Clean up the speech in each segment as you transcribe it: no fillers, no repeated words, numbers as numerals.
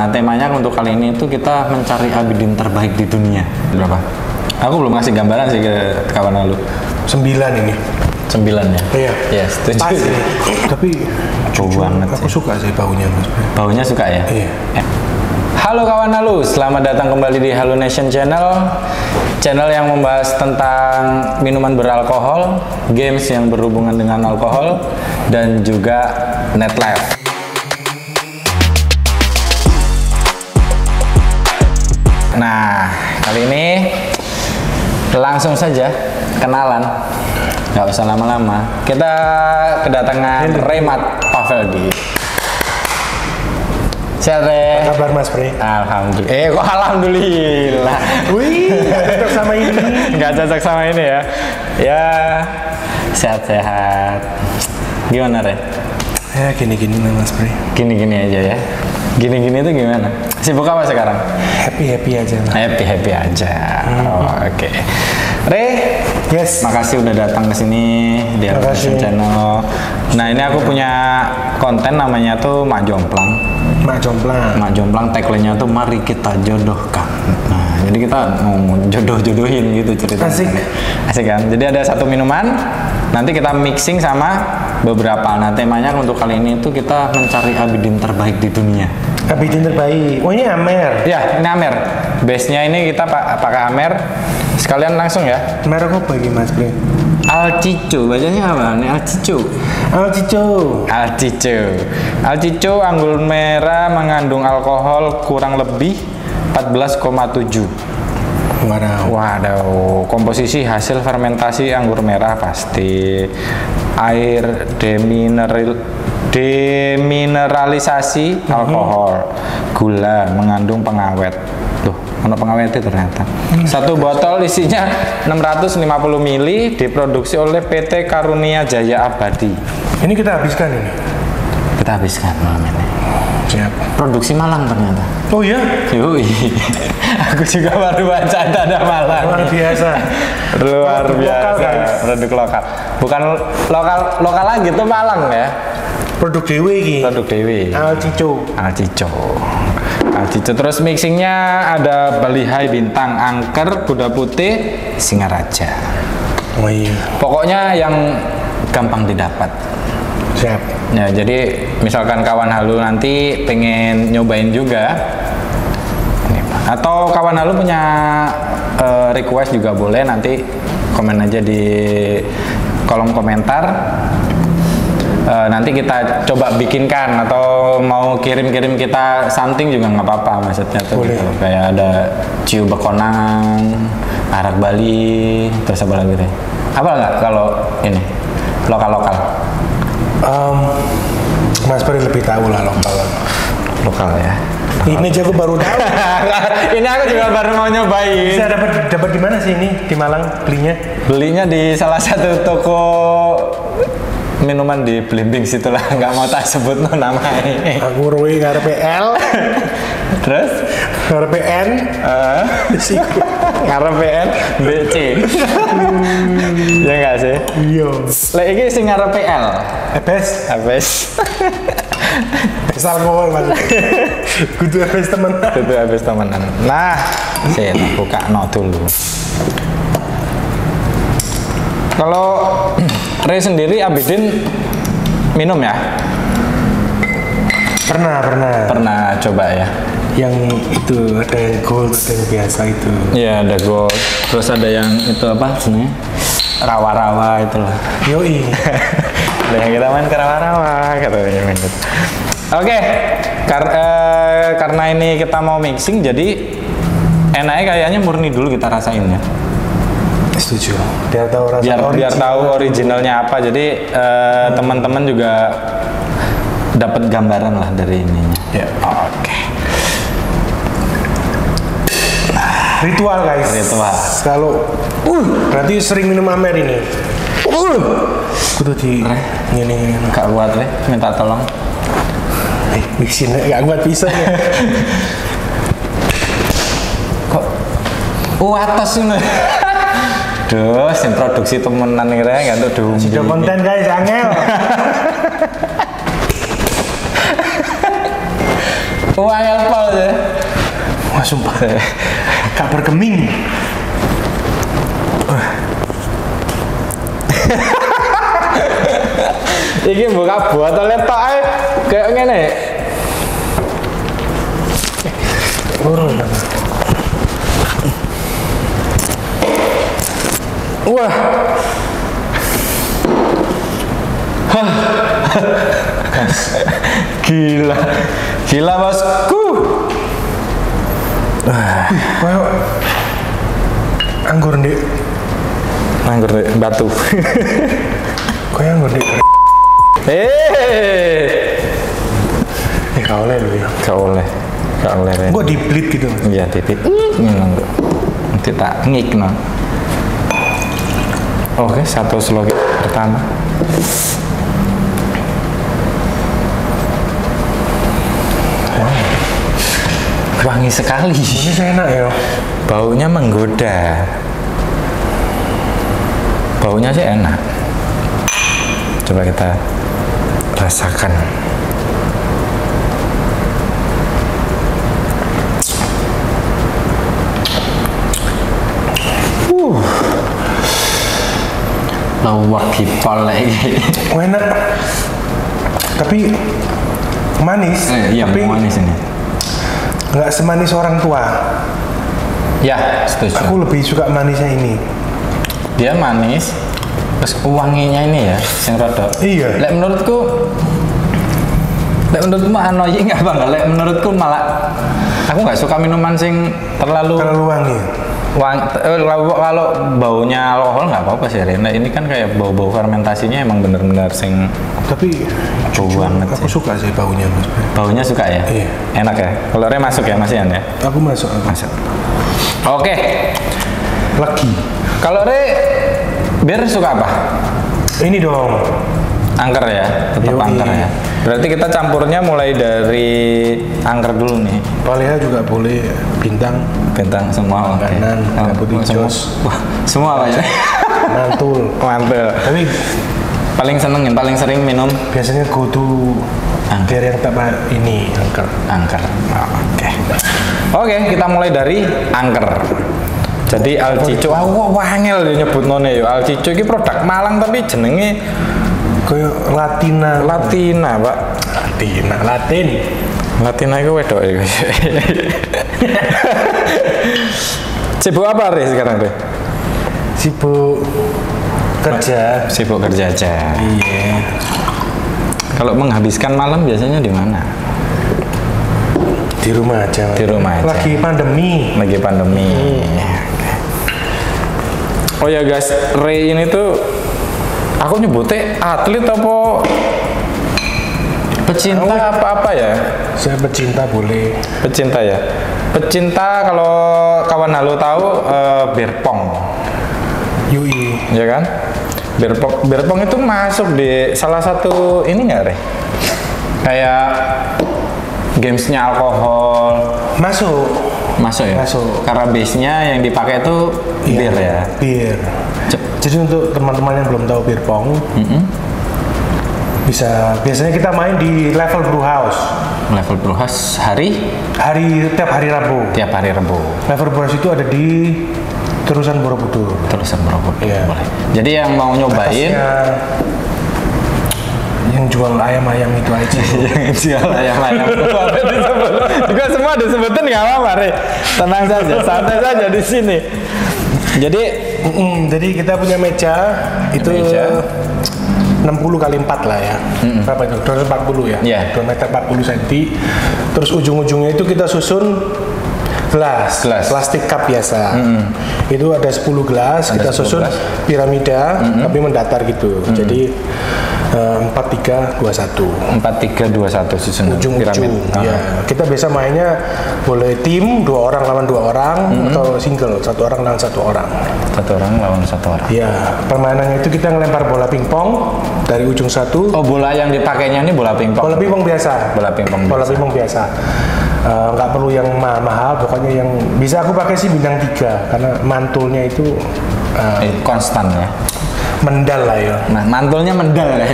Nah, temanya untuk kali ini itu kita mencari Abidin terbaik di dunia. Berapa? Aku belum ngasih gambaran sih ke kawan lu. 9 ini. 9 ya? Iya. Iya, setuju. Pas ini. Tapi Bau banget aku sih. suka sih baunya, Mas. Baunya suka ya? Iya. Halo kawan Halu, selamat datang kembali di Halu Nation Channel. Channel yang membahas tentang minuman beralkohol, games yang berhubungan dengan alkohol, dan juga nightlife. Nah, kali ini langsung saja kenalan, nggak usah lama-lama. Kita kedatangan Remat Paveldi. Sehat, Re? Apa kabar, Mas Pri? Alhamdulillah. Kok alhamdulillah? Wih, nggak cocok sama ini. Nggak cocok sama ini ya? Ya, sehat-sehat. Gimana, Re? Ya gini-gini lah, Mas Pri. Gini-gini aja ya? Gini-gini itu gimana? Sibuk apa sekarang? Happy aja lah. Happy aja. Oh, oke. Re, Yes. makasih udah datang ke sini di Halu Nation Channel. Nah, ini aku punya konten namanya tuh Mak Jomplang. Mak Jomplang. Mak Jomplang tagline-nya tuh mari kita jodohkan. Nah, jadi kita mau jodoh-jodohin gitu ceritanya. Asik. Asik kan? Jadi ada satu minuman, nanti kita mixing sama beberapa. Nah, temanya untuk kali ini tuh kita mencari Abidin terbaik di dunia. Abidin terbaik. Oh, ini Amer. Ya, ini Amer. Base-nya ini kita pakai Amer. Sekalian langsung ya. Merek apa ini, Mas Pri? Alcico, bacanya apa? Ini Alcico. Alcico anggur merah mengandung alkohol kurang lebih 14,7. Waduh, komposisi hasil fermentasi anggur merah pasti. Air demineralisasi alkohol, gula, mengandung pengawet. Tuh, ono pengawetnya ternyata. Satu botol isinya 650 ml, diproduksi oleh PT Karunia Jaya Abadi. Ini kita habiskan ini. Kita habiskan malam ini. Siap. Produksi Malang ternyata. Oh iya? Yui. Aku juga baru baca dada Malang. Luar biasa. Luar Produk biasa. lokal, guys. Produk lokal. Bukan lokal lagi tuh Malang ya. Produk Dewi ini. Produk Dewi. Alcico. Alcico. Terus mixingnya ada Balihai Bintang, Angker, Kuda Putih, Singaraja. Oh iya. Pokoknya yang gampang didapat. Siap. Ya, jadi misalkan kawan Halu nanti pengen nyobain juga, atau kawan Halu punya request juga boleh, nanti komen aja di kolom komentar. Nanti kita coba bikinkan, atau mau kirim-kirim kita something juga nggak apa-apa, maksudnya tuh gitu. Kayak ada ciu bekonang, arak Bali, terus apa lagi deh? Apa nggak kalau ini lokal-lokal? Mas Pri lebih tahu lah lokal ya. Ini aja aku baru tahu. Ini aku juga baru mau nyobain. Bisa dapat di mana sih ini di Malang belinya? Belinya di salah satu toko minuman di Blimbing situlah, nggak mau tak sebut no namanya. Aku roi ngarepe L. Terus ngarepe N. ngarepe N BC. Ya nggak sih? Iya. Lek iki sing ngarepe L. Ebes. Bes alkohol Mas. Kudu ebes temenan. Nah, saya buka no dulu. Kalau Re sendiri Abidin minum ya? Pernah coba ya? Yang itu ada yang gold, ada yang biasa itu. Iya, ada gold. Terus ada yang itu apa sebenarnya? Rawa-rawa itulah. Yoi. Ada yang kita main ke rawa-rawa katanya. Oke, karena ini kita mau mixing, jadi enaknya kayaknya murni dulu kita rasain ya. Setuju. Biar tahu rasa biar tahu originalnya apa. Jadi teman-teman juga dapat gambaran lah dari ininya. Ya. Oke. Ritual guys. Kalau berarti sering minum Amer ini. Kudu di ngene. Kak kuat deh, minta tolong. Mixin gak kuat bisa ya. Kok atas ini. Duh, sin produksi temenan nih nggak tuh dong. Sudah konten guys, angel. angel pol ya. Wah sumpah. Gak bergeming. Iki buka botolnya tok ae kayak ngene. Urun. Wah. Gila. Gila bosku. Koyo anggur ndek. Anggur batu. Koyo anggur ndek. Gak oleh dulu ya. Gak oleh. Gak oleh. Gua di blit gitu. Iya, titik. Nanti tak ngik no. Oke, satu slot pertama. Wangi sekali. Ini enak ya. Baunya menggoda. Baunya sih enak. Coba kita rasakan. Lawak kipol lagi. Enak. Tapi manis. Iya, tapi manis ini. nggak semanis orang tua. Ya, setuju. Aku lebih suka manisnya ini. Dia manis, terus wanginya ini ya, yang rada. Iya. Lek menurutku annoying apa enggak? Lek menurutku malah aku nggak suka minuman sing terlalu wangi. Kalau baunya alkohol nggak apa-apa sih, Rena. Ini kan kayak bau-bau fermentasinya emang bener-bener sing. Tapi bau banget aku sih. suka sih baunya, Mas. Baunya suka ya? Iya. Enak ya? Kalau Re masuk ya, Mas Ian ya? Aku masuk. Masuk. Oke. Lagi. Kalau Re bir suka apa? Ini dong. Angker ya, tetap Yoi. angker ya. Berarti kita campurnya mulai dari angker dulu nih. Palea juga boleh, bintang, Semua. Oke. kanan, putih Semua. jos, Wah, semua apa ya? mantul. Mantul. Tapi Paling seneng yang paling sering minum biasanya go to Angker. biar yang tak ini angker. angker. Oke. Oke, kita mulai dari angker. Jadi Alcico, wangel dia nyebut none yo. Alcico ini produk Malang tapi jenenge Kayak Latina. Pak. Latin. Latina itu wedok ya. Sibuk apa Re sekarang Re? Sibuk kerja. Sibuk kerja aja. Iya. Kalau menghabiskan malam biasanya di mana? Di rumah aja. Di rumah aja. Lagi pandemi. Lagi pandemi. Oh ya guys, Re ini tuh aku nyebutnya atlet apa pecinta apa ya? Saya pecinta boleh. Pecinta ya. Pecinta kalau kawan Halo tahu beerpong. Yui. Ya kan? Beerpong itu masuk di salah satu ini nggak Re? Kayak gamesnya alkohol. Masuk ya? Masuk. Karena base-nya yang dipakai itu bir ya? Bir. Jadi untuk teman-teman yang belum tahu beer pong, biasanya kita main di level brew house. Level brew house Tiap hari Rabu. tiap hari Rabu. Level brew house itu ada di Terusan Borobudur. Terusan Borobudur. Iya. Boleh. Jadi yang mau nyobain Atasnya yang jual ayam-ayam itu aja. yang jual ayam-ayam apa disebut? Juga semua disebutin nggak apa-apa, Re. Tenang saja, santai saja di sini. Jadi kita punya meja itu Meja. 60 kali 4 lah ya. Berapa itu? 240 ya? Iya. 2 meter 40 cm. Terus ujung-ujungnya itu kita susun gelas. Plastik cup biasa. Itu ada 10 gelas, Ada kita 10 susun gelas. piramida tapi mendatar gitu. Jadi 4-3-2-1. 4-3-2-1 susunan Ujung-ujung. Ya. Kita biasa mainnya boleh tim 2 orang lawan 2 orang atau single 1 orang lawan 1 orang. 1 orang lawan 1 orang. Ya, permainannya itu kita ngelempar bola pingpong dari ujung satu. Oh, bola yang dipakainya ini bola pingpong. Bola pingpong biasa. Bola pingpong Bola biasa. pingpong biasa. Nggak perlu yang mahal, pokoknya yang bisa aku pakai sih bintang 3 karena mantulnya itu Konstan ya. Mendal lah ya. Nah, mantulnya mendal ya.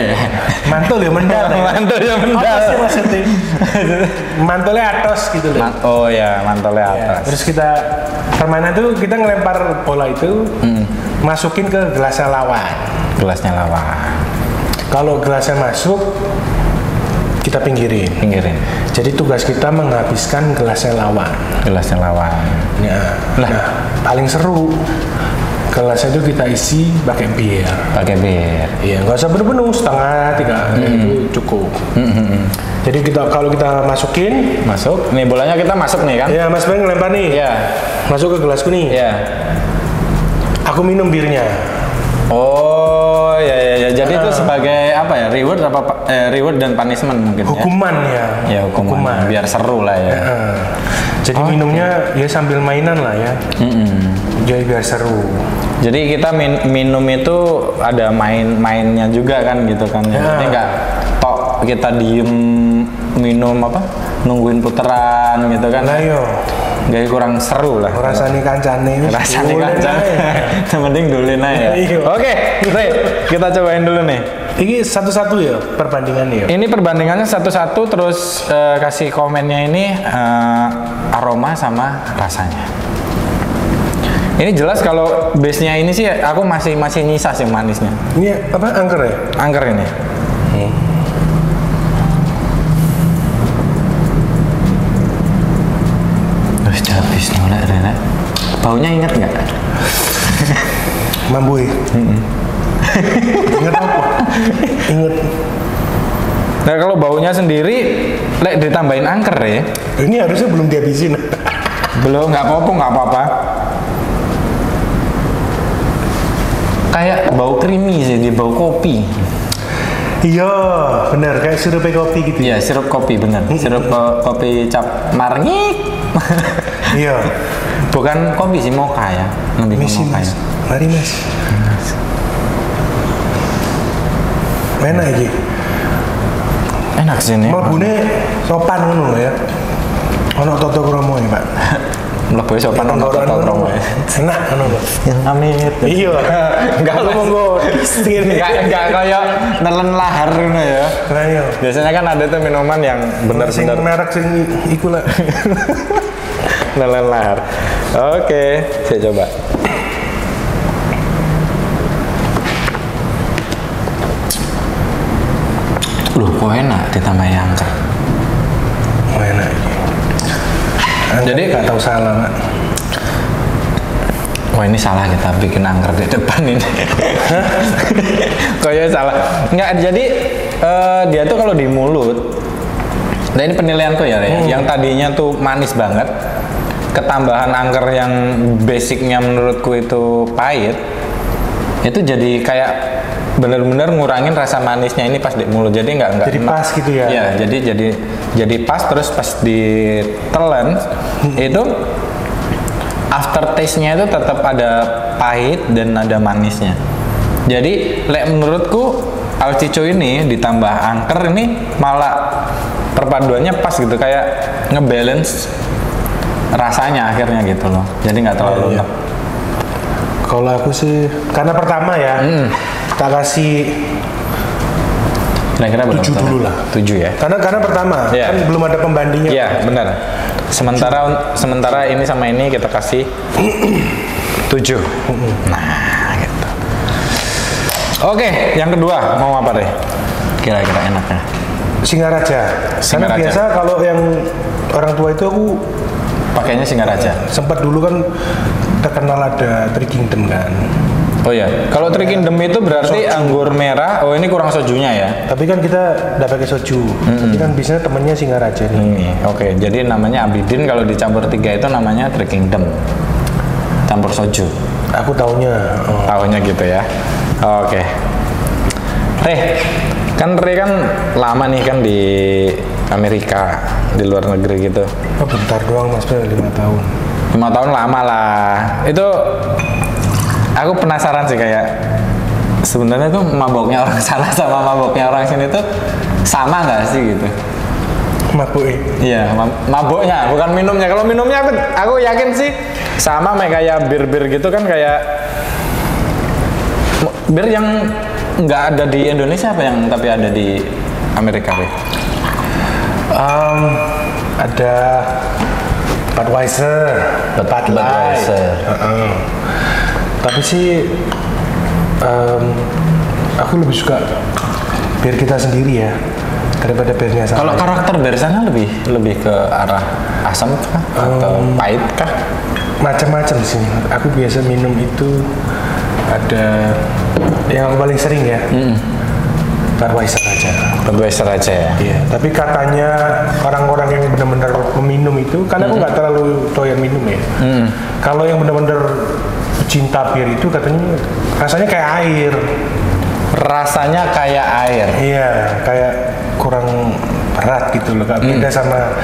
Mantul ya mendal. Ya. Mantulnya mendal. Apa sih maksudnya? Mantulnya atas gitu loh. Oh ya, mantulnya atas. Terus kita permainan itu kita ngelempar bola itu masukin ke gelasnya lawan. Gelasnya lawan. Kalau gelasnya masuk kita pinggirin. Jadi tugas kita menghabiskan gelasnya lawan. Ya. Nah, paling seru gelasnya itu kita isi pakai bir. Iya, nggak usah penuh-penuh, setengah, 3 itu cukup. Jadi kalau kita masukin, nih bolanya kita masuk nih kan? Iya, Mas Ben ngelempar nih. Iya. Masuk ke gelasku nih. Iya. Aku minum birnya. Oh, ya. Jadi itu sebagai apa ya? Reward dan punishment mungkin. Hukuman ya. Ya, hukuman. Biar seru lah ya. Jadi minumnya ya sambil mainan lah ya. Jadi biar seru. Jadi kita minum itu ada mainnya juga kan gitu kan. Jadi nggak tok kita diem minum nungguin puteran gitu kan. Nah yo. Jadi kurang seru lah. Rasanya kancane. Mending dulin aja. Oke, kita cobain dulu nih. Ini satu-satu ya perbandingannya ya? Ini perbandingannya satu-satu terus kasih komennya ini aroma sama rasanya. Ini jelas kalau base-nya ini sih aku masih nyisa sih manisnya. Ini apa angker ya? Angker ini. Terus habis nolak Rena. Baunya inget nggak? Mambui. Ingat apa? Ingat. Nah kalau baunya sendiri, ditambahin angker ya. Ini harusnya belum dihabisin. Belum, nggak apa-apa. Kayak bau creamy sih, dia bau kopi. Iya, benar kayak sirup kopi gitu. Iya, sirup kopi benar. Sirup kopi cap marngik. Iya. Bukan kopi sih, mocha ya. Lebih ke mocha. Mas. Mari Mas. Enak iki. Enak sih ini. Mlebune sopan ngono ya. Ono toto kromo ya, Pak. Mlebu sopan ono toto kromo ya. Enak ngono lho. Amit. Iya. Enggak lu monggo. Enggak kayak nelen lahar ngono ya. Lah iya. Biasanya kan ada tuh minuman yang benar-benar merek sing iku lah. Nelen lahar. Oke, saya coba. Loh, kok enak ditambahin angker. Enak. Jadi nggak tahu salah, Pak. Wah ini salah kita bikin angker di depan ini. Kayaknya salah. Nggak, jadi dia tuh kalau di mulut, nah ini penilaianku ya, yang tadinya tuh manis banget, ketambahan angker yang basicnya menurutku itu pahit, itu jadi kayak bener-bener ngurangin rasa manisnya ini pas di mulut. Jadi nggak jadi pas gitu ya. Iya, jadi pas, terus pas ditelan itu after taste-nya itu tetap ada pahit dan ada manisnya. Jadi menurutku Alcico ini ditambah angker ini malah perpaduannya pas gitu, kayak ngebalance rasanya akhirnya gitu loh. Jadi nggak terlalu enak. Kalau aku sih karena pertama ya, tak kasih kira-kira 7 dulu lah. 7 ya. Karena pertama kan belum ada pembandingnya. Iya, benar. Sementara ini sama ini kita kasih 7. Nah, gitu. Oke, yang kedua mau apa deh? Kira-kira enaknya. Singaraja. Karena biasa kalau yang orang tua itu aku pakainya Singaraja. Sempat dulu kan terkenal ada Three Kingdom kan. Oh ya, kalau Three Kingdom itu berarti soju. Anggur merah. Oh ini kurang sojunya ya? Tapi kan kita udah pakai soju. Tapi kan biasanya temennya Singaraja nih. Oke, jadi namanya Abidin, kalau dicampur 3 itu namanya Three Kingdom. Campur soju. Aku taunya. Taunya gitu ya. Oke. Kan lama nih kan di Amerika, di luar negeri gitu. Oh, bentar doang Mas, 5 tahun. 5 tahun lama lah. Itu aku penasaran sih, kayak sebenarnya tuh maboknya orang sana sama maboknya orang sini tuh sama nggak sih gitu? Mabuk? Iya, maboknya, bukan minumnya. Kalau minumnya aku yakin sih sama kayak bir-bir gitu kan, kayak Bir yang nggak ada di Indonesia apa yang tapi ada di Amerika, Be? Ada Budweiser, Bud Light. Tapi sih aku lebih suka bir kita sendiri ya daripada birnya sana. Kalau karakter bir sana lebih ke arah asam kah atau pahit kah? Macam-macam sih. Aku biasa minum itu ada yang paling sering ya. Budweiser aja. Budweiser aja ya. Iya. Tapi katanya orang-orang yang benar-benar meminum itu, karena aku nggak terlalu doyan minum ya. Kalau yang benar-benar cinta bir itu katanya rasanya kayak air. Rasanya kayak air. Iya, kayak kurang berat gitu loh. Beda sama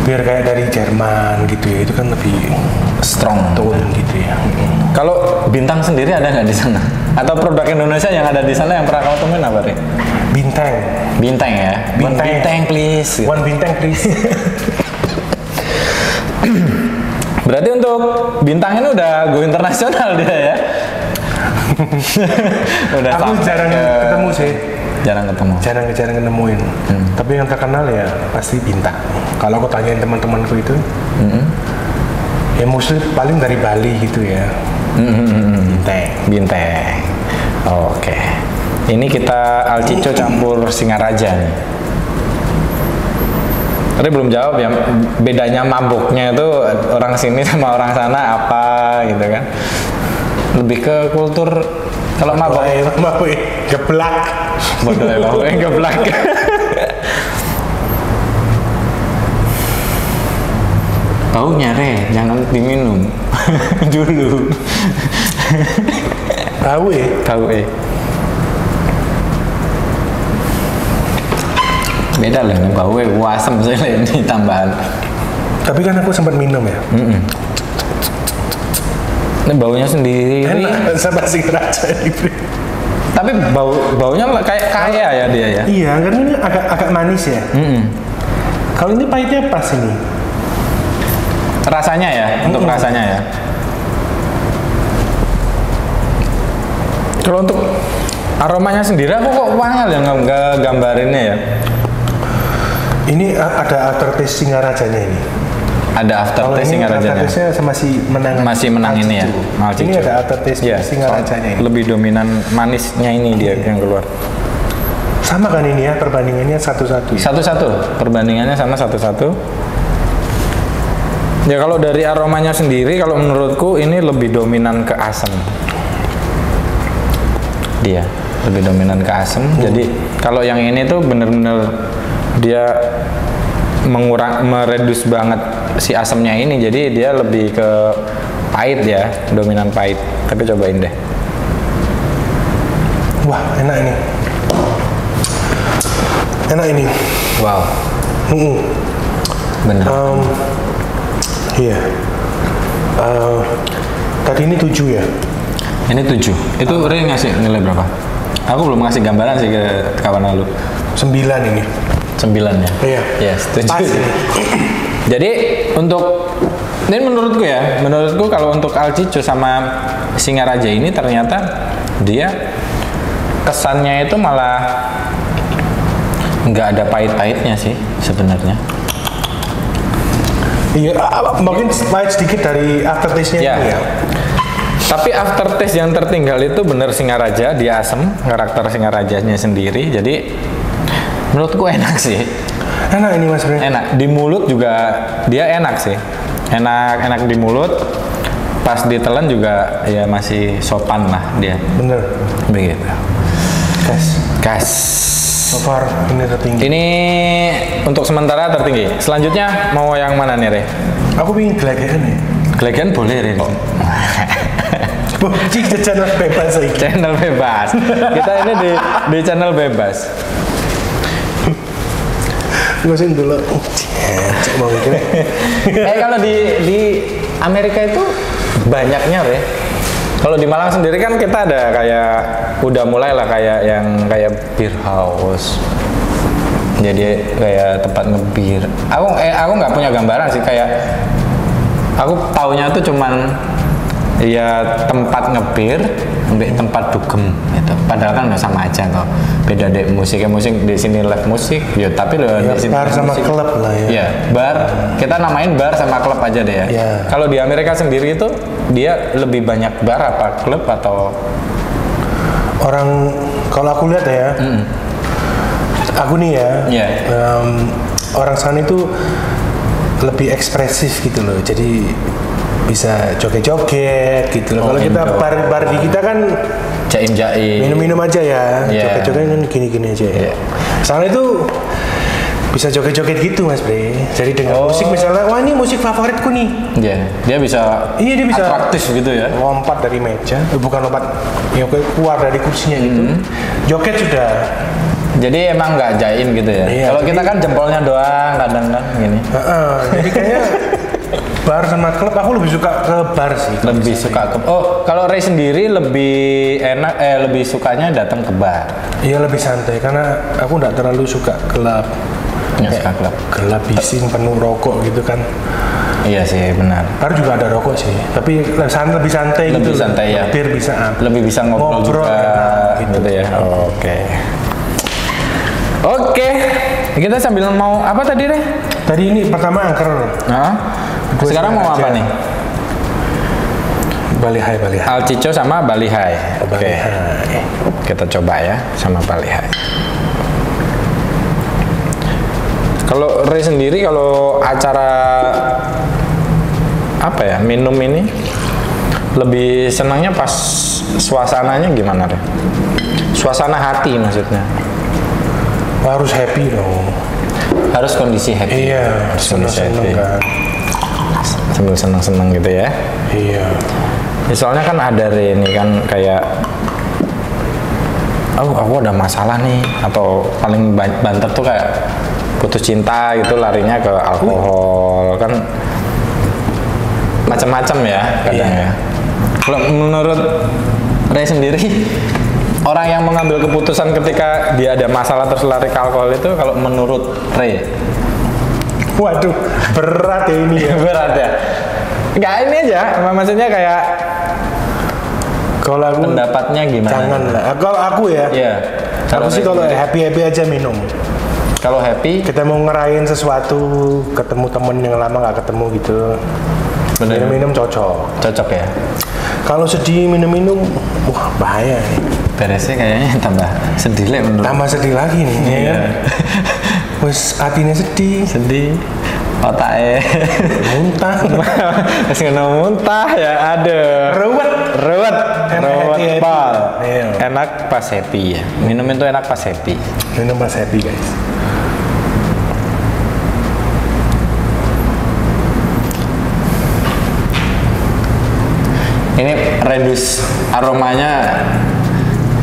bir kayak dari Jerman gitu ya. Itu kan lebih strong tone gitu ya. Kalau Bintang sendiri ada nggak di sana? Atau produk Indonesia yang ada di sana yang pernah kamu temuin apa deh? Bintang. Bintang ya. Bintang please. One Bintang please. Berarti untuk Bintang ini udah go internasional dia ya. Udah aku jarang ketemu sih. Jarang ketemuin. Tapi yang terkenal ya pasti Bintang. Kalau aku tanyain teman-temanku itu, ya mostly paling dari Bali gitu ya. Bintang. Oke. Ini kita Alcico campur Singaraja nih. Tadi belum jawab ya, bedanya mabuknya itu orang sini sama orang sana apa gitu kan? Lebih ke kultur. Kalau mabuk geblak. Bodoh geblak. Baunya jangan diminum dulu. Tahu. Beda lah, bau asam sih ini tambahan. Tapi kan aku sempat minum ya. Ini baunya sendiri. Enak sama Singaraja gitu. Tapi baunya kayak kaya ya dia ya. Iya, kan ini agak manis ya. Kalau ini pahitnya pas ini. Rasanya ya, untuk rasanya ya. Kalau untuk aromanya sendiri aku kok wangel ya nggak gambarinnya ya. Ini ada aftertaste Singarajanya ini. Ada aftertaste Singarajanya. Aftertaste-nya masih menang ini ya. Ini ada aftertaste Singarajanya ini. Lebih dominan manisnya ini dia yang keluar. Sama kan ini ya, perbandingannya 1-1 ya? 1-1, perbandingannya sama 1-1. Ya kalau dari aromanya sendiri, kalau menurutku ini lebih dominan ke asam. Dia lebih dominan ke asam. Jadi kalau yang ini tuh bener-bener dia meredus banget si asamnya ini. Jadi dia lebih ke pahit ya, dominan pahit. Tapi cobain deh. Wah, enak ini. Enak ini. Wow. Benar. Iya. Tadi ini 7 ya? Ini 7. Itu Ray ngasih nilai berapa? Aku belum ngasih gambaran sih ke kawan lu. 9 ini. 9 ya? Iya. Ya, setuju. Jadi untuk ini menurutku kalau untuk Alcico sama Singaraja ini ternyata dia kesannya itu malah nggak ada pahit-pahitnya sih sebenarnya. Iya, mungkin pahit sedikit dari aftertaste-nya itu ya. Tapi aftertaste yang tertinggal itu bener Singaraja, dia asam, karakter Singarajanya sendiri. Jadi menurutku enak sih. Enak ini Mas Bre. Enak, di mulut juga dia enak sih. Enak di mulut. Pas ditelan juga ya masih sopan lah dia. Bener. Begitu. Gas. So far ini tertinggi. Ini untuk sementara tertinggi. Selanjutnya mau yang mana nih, Re? Aku pengen gelegean ya. Gelegean boleh, Re. Channel bebas lagi. Channel bebas. Kita ini di channel bebas. Ngusin dulu. Cek mau mikir. Kalau di Amerika itu banyaknya, Re. Kalau di Malang sendiri kan kita ada kayak udah mulai lah kayak yang kayak beer house. Jadi kayak tempat ngebir. Aku nggak punya gambaran sih, kayak aku taunya tuh cuman ya tempat ngebir, tempat dugem gitu. Padahal kan udah sama aja toh. Beda deh musik di sini live musik, ya tapi ya, di sini bar sama musik. klub lah ya. Ya, bar. Kita namain bar sama klub aja deh ya. Ya. Kalau di Amerika sendiri itu dia lebih banyak bar apa klub atau orang kalau aku lihat ya. Aku nih ya. Yeah. Orang sana itu lebih ekspresif gitu loh. Jadi bisa joget-joget gitu loh. Kalau kita bar di kita kan jaim-jaim, minum-minum aja ya, joget-joget kan gini-gini aja ya. Sana itu bisa joget-joget gitu Mas Bre. Jadi dengan musik misalnya, wah ini musik favoritku nih. Iya, dia bisa atraktif gitu ya. Lompat dari meja, bukan lompat, ya keluar dari kursinya gitu. Joget sudah. Jadi emang nggak jaim gitu ya. Iya, kalau kita kan jempolnya doang kadang kan gini. Jadi kayaknya bar sama klub aku lebih suka ke bar sih. Lebih suka ke kalau Ray sendiri lebih enak lebih sukanya datang ke bar. Iya lebih santai karena aku nggak terlalu suka klub. Nggak suka klub. Gelap bising penuh rokok gitu kan. Iya sih benar. Bar juga ada rokok sih, tapi lebih santai lebih gitu. Santai ya. Lebih bisa ngobrol juga gitu ya. Oke, kita sambil mau apa tadi Ray? Tadi ini pertama angker. Sekarang mau apa nih? Bali High. Alcico sama Bali High. Oke. Kita coba ya sama Bali High. Kalau Ray sendiri kalau acara apa ya minum ini lebih senangnya pas suasananya gimana Ray? Suasana hati maksudnya. Harus happy dong. Harus kondisi happy. Iya, seneng-seneng kan. Sambil seneng-seneng gitu ya. Iya. Ya, soalnya kan ada ini kan kayak aku ada masalah nih atau paling banter tuh kayak putus cinta gitu larinya ke alkohol kan macam-macam ya kadang ya. Kalau menurut Ray sendiri orang yang mengambil keputusan ketika dia ada masalah terus lari ke alkohol itu kalau menurut Ray, waduh berat ya ini ya. Berat ya. Enggak ini aja, maksudnya kayak kalau aku pendapatnya gimana? Jangan lah. Kalau aku ya. Iya. Aku sih kalau happy aja minum. Kalau happy, kita mau ngerayain sesuatu, ketemu temen yang lama nggak ketemu gitu. Minum cocok. Cocok ya. Kalau sedih minum, wah bahaya nih. Beresnya kayaknya tambah sedih lah menurut. Tambah sedih lagi nih. Iya. Wes hatinya sedih. Otaknya muntah. Masih kena muntah ya ada. Ruwet pal. Enak pas happy ya. Minum itu enak pas happy. Minum pas happy guys. Ini reduce aromanya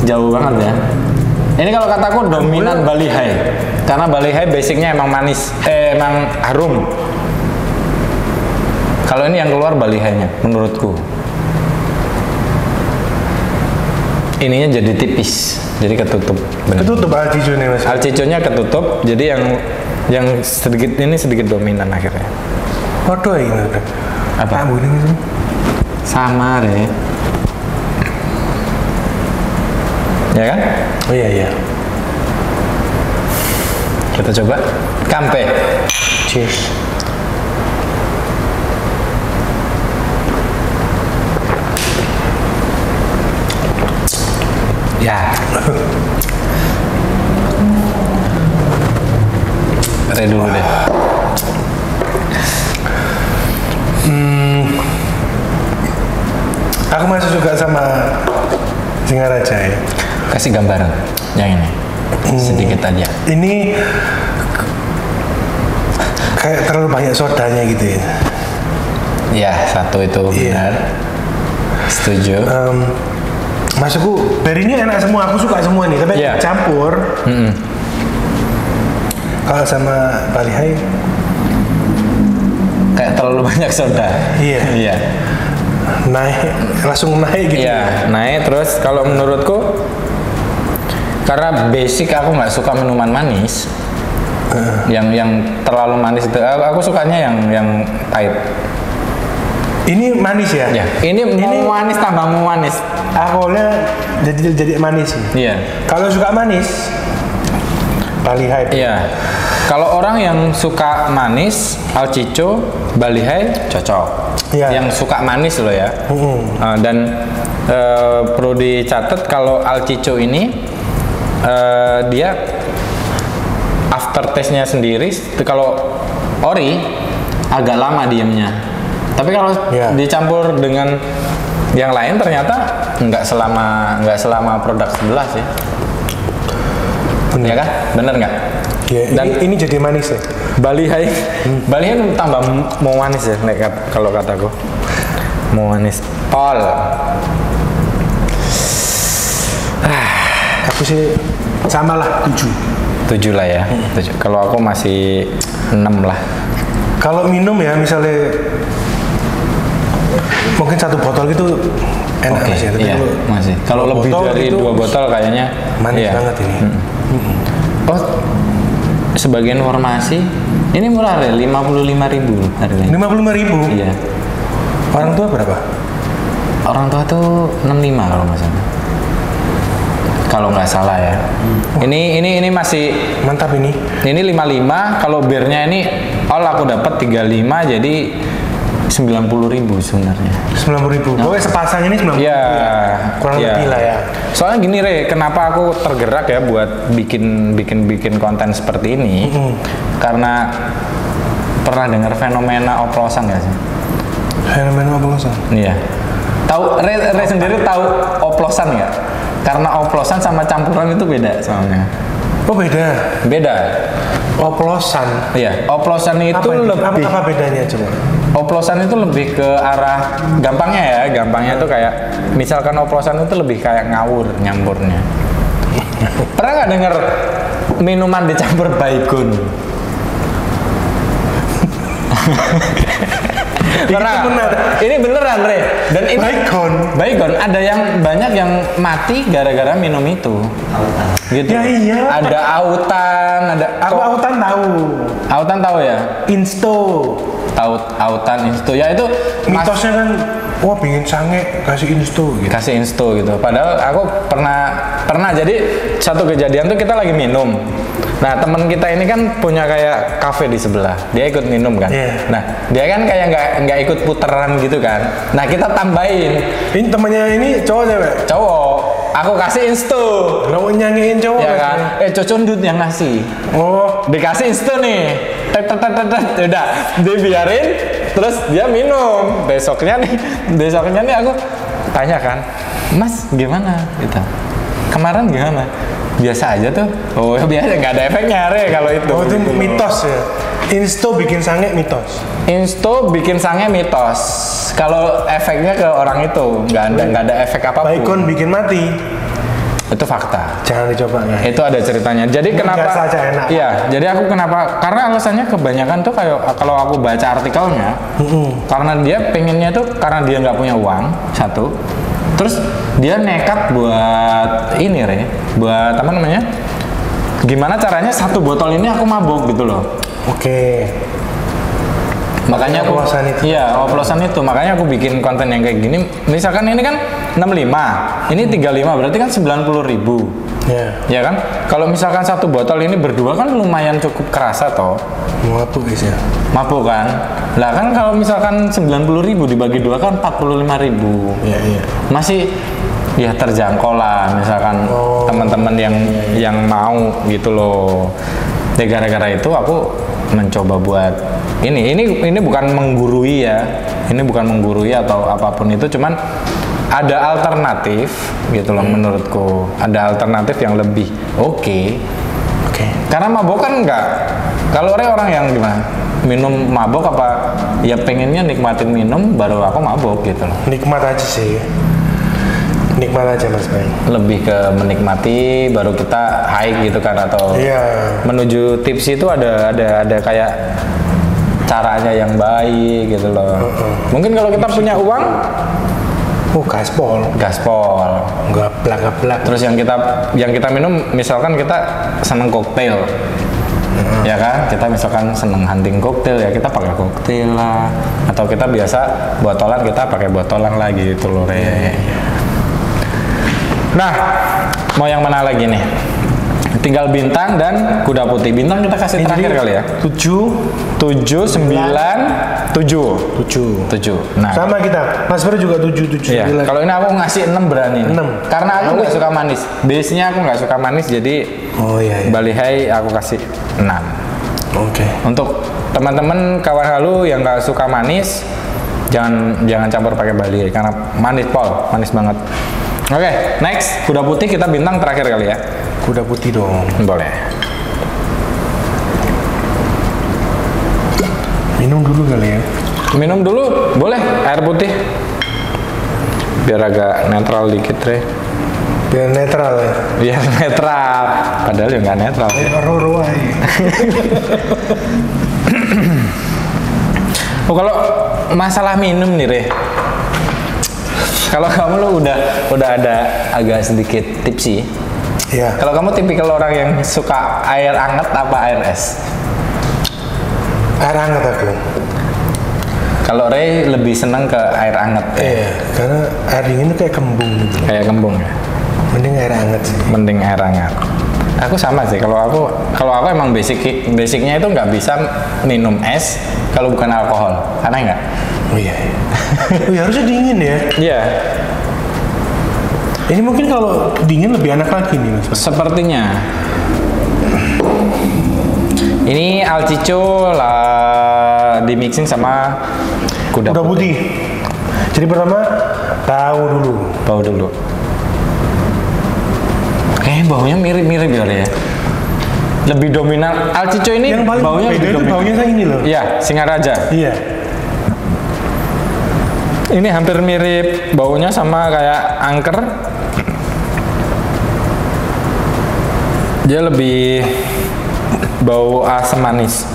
jauh banget ya. Ini kalau kataku dominan Bali High. Karena Bali High basicnya emang manis, emang harum. Kalau ini yang keluar Bali High-nya, menurutku. Ininya jadi tipis, jadi ketutup. Bener. Ketutup Alcico-nya mas. Alcico-nya ketutup, jadi yang sedikit ini sedikit dominan akhirnya. Waduh ini. Apa? Ini gitu. Sama deh. Ya kan? Oh iya. Kita coba Kampe. Cheers. Ya. Ray dulu deh. Aku masih suka sama Singaraja ya. Kasih gambaran yang ini. Sedikit aja. Ini kayak terlalu banyak sodanya gitu ya. Ya, satu itu benar. Setuju. Maksudku, berinya enak semua, aku suka semua nih, tapi campur. Kalau sama Bali High, kayak terlalu banyak soda. Iya. Langsung naik gitu. Iya, naik terus. Kalau menurutku, karena basic aku nggak suka minuman manis, yang terlalu manis itu, aku sukanya yang pahit. Ini manis ya? Ya. Ini mau manis tambah mau manis. Alkoholnya jadi manis. Iya. Kalau suka manis, Bali High. Iya. Kalau orang yang suka manis, Alcico, Bali High cocok. Iya. Yang suka manis loh ya. Dan perlu dicatat kalau Alcico ini dia aftertaste-nya sendiri. Kalau ori agak lama diemnya. Tapi kalau dicampur dengan yang lain ternyata nggak selama produk sebelah sih. Bener. Ya kan? Bener nggak? Ya, dan ini jadi manis ya. Bali High, Bali High tambah mau manis ya, kalau kataku. Mau manis. Pol. Aku sih sama lah 7 lah ya. 7. Kalau aku masih 6 lah. Kalau minum ya misalnya mungkin 1 botol gitu enak masih. Iya, masih. Kalau lebih dari 2 botol kayaknya manis banget ini. Oh, sebagai informasi, ini murah ya, 55.000 harganya. 55.000? Iya. Orang tua berapa? Orang tua tuh 65 kalau nggak salah. Kalau nggak salah ya. Ini masih mantap ini. Ini 55, kalau birnya ini aku dapat 35 jadi 90.000 sebenarnya. 90.000. Pokoknya sepasang ini 90.000. Iya. Kurang lebih lah ya. Soalnya gini Re, kenapa aku tergerak ya buat bikin konten seperti ini? Karena pernah dengar fenomena oplosan nggak sih? Fenomena oplosan? Iya. Tahu Re sendiri tahu oplosan nggak? Karena oplosan sama campuran itu beda soalnya. Oh beda? Beda. Oplosan? Iya. Oplosan itu lebih. Apa bedanya coba? Oplosan itu lebih ke arah gampangnya itu kayak misalkan oplosan itu lebih kayak ngawur nyampurnya. Pernah nggak denger minuman dicampur baygon? Ini beneran Re. Dan ini baygon ada yang banyak yang mati gara-gara minum itu. Gitu. Ya iya. Ada autan, ada. Aku autan tahu. Autan tahu ya? Insto. Tahu autan insto ya itu mitosnya kan wah pingin sange kasih insto gitu. Kasih insto gitu. Padahal aku pernah jadi satu kejadian tuh kita lagi minum. Nah teman kita ini kan punya kayak kafe di sebelah. Dia ikut minum kan. Yeah. Nah dia kan kayak nggak ikut puteran gitu kan. Nah kita tambahin. Ini temannya ini cowok cewek? Cowok. Aku kasih insto. Lo nyanyiin cowok ya kan? Cocondut yang ngasih. Oh. Dikasih insto nih. Udah dibiarin terus dia minum. Besoknya nih aku tanya kan, Mas gimana gitu, kemarin gimana? Biasa aja tuh. Oh biasa, nggak ada efeknya Re kalau itu. Oh itu mitos ya. Insto bikin sange mitos. Insto bikin sange mitos. Kalau efeknya ke orang itu nggak ada efek apapun. Baygon bikin mati. Itu fakta. Jangan dicoba ya. Itu ada ceritanya. Jadi kenapa? Biasa aja enak. Iya. Jadi aku kenapa? Karena alasannya kebanyakan tuh kayak kalau aku baca artikelnya, karena dia pengennya tuh karena dia nggak punya uang satu, terus dia nekat buat ini Re, buat apa namanya? Gimana caranya 1 botol ini aku mabuk gitu loh. Oke. Makanya oplosan itu. Iya, oplosan itu. Makanya aku bikin konten yang kayak gini. Misalkan ini kan 65, ini 35, berarti kan 90.000. Iya. Ya kan? Kalau misalkan 1 botol ini berdua kan lumayan cukup kerasa toh. Mabuk guys ya. Mabuk kan? Lah kan kalau misalkan 90.000 dibagi 2 kan 45.000. Iya, iya. Masih ya terjangkau lah misalkan teman-teman yang mau gitu loh. Ya gara-gara itu aku mencoba buat ini bukan menggurui ya, ini bukan menggurui atau apapun itu, cuman ada alternatif gitu loh. Menurutku ada alternatif yang lebih oke. Karena mabok kan enggak, kalau orang yang gimana minum mabok apa ya pengennya nikmatin minum baru aku mabok gitu loh. Nikmat aja sih, nikmat aja Mas Bay. Lebih ke menikmati baru kita high gitu kan, atau menuju tips itu ada kayak caranya yang baik gitu loh. Mungkin kalau kita punya uang, gaspol, gaplak. Terus yang kita minum, misalkan kita seneng koktail, Ya kan, kita misalkan seneng hunting koktail ya kita pakai koktail lah, atau kita biasa botolan kita pakai botolan lagi gitu loh Re. Nah, mau yang mana lagi nih? Tinggal bintang dan kuda putih. Bintang kita kasih terakhir kali ya. 7, 9, 7. Nah, sama kita. Mas Fer juga 7. Iya. Kalau ini aku ngasih 6 berani. 6. Karena aku nggak suka manis. Base-nya aku nggak suka manis, jadi Balihai aku kasih 6. Oke. Untuk teman-teman kawan halu yang nggak suka manis, jangan campur pakai Balihai karena manis manis banget. Oke, next kuda putih kita bintang terakhir kali ya. Kuda putih dong. Boleh. Minum dulu kali ya. Minum dulu, boleh air putih. Biar agak netral dikit, Re. Biar netral ya. Biar netral. Padahal ya nggak netral. Roro aja. Oh, kalau masalah minum nih, Re. Kalau kamu lo udah ada agak sedikit tipsy. Iya. Kalau kamu tipikal orang yang suka air hangat apa air es? Air hangat aku. Kalau Ray lebih senang ke air hangat. Iya, karena air dingin itu kayak kembung gitu. Kayak kembung ya. Mending air hangat sih. Mending air hangat. Aku sama sih. Kalau aku emang basicnya itu nggak bisa minum es kalau bukan alkohol. Aneh nggak? Oh iya. Oh iya, harusnya dingin ya. Iya. Ini mungkin kalau dingin lebih enak lagi nih Mas. Sepertinya. Ini Alcico lah di-mixing sama kuda putih. Jadi pertama bau dulu. Kayaknya baunya mirip-mirip ya. Lebih dominan. Alcico ini yang paling baunya beda itu baunya kayak ini loh. Iya, Singaraja. Iya. Ini hampir mirip baunya sama kayak angker. Dia lebih bau asam manis.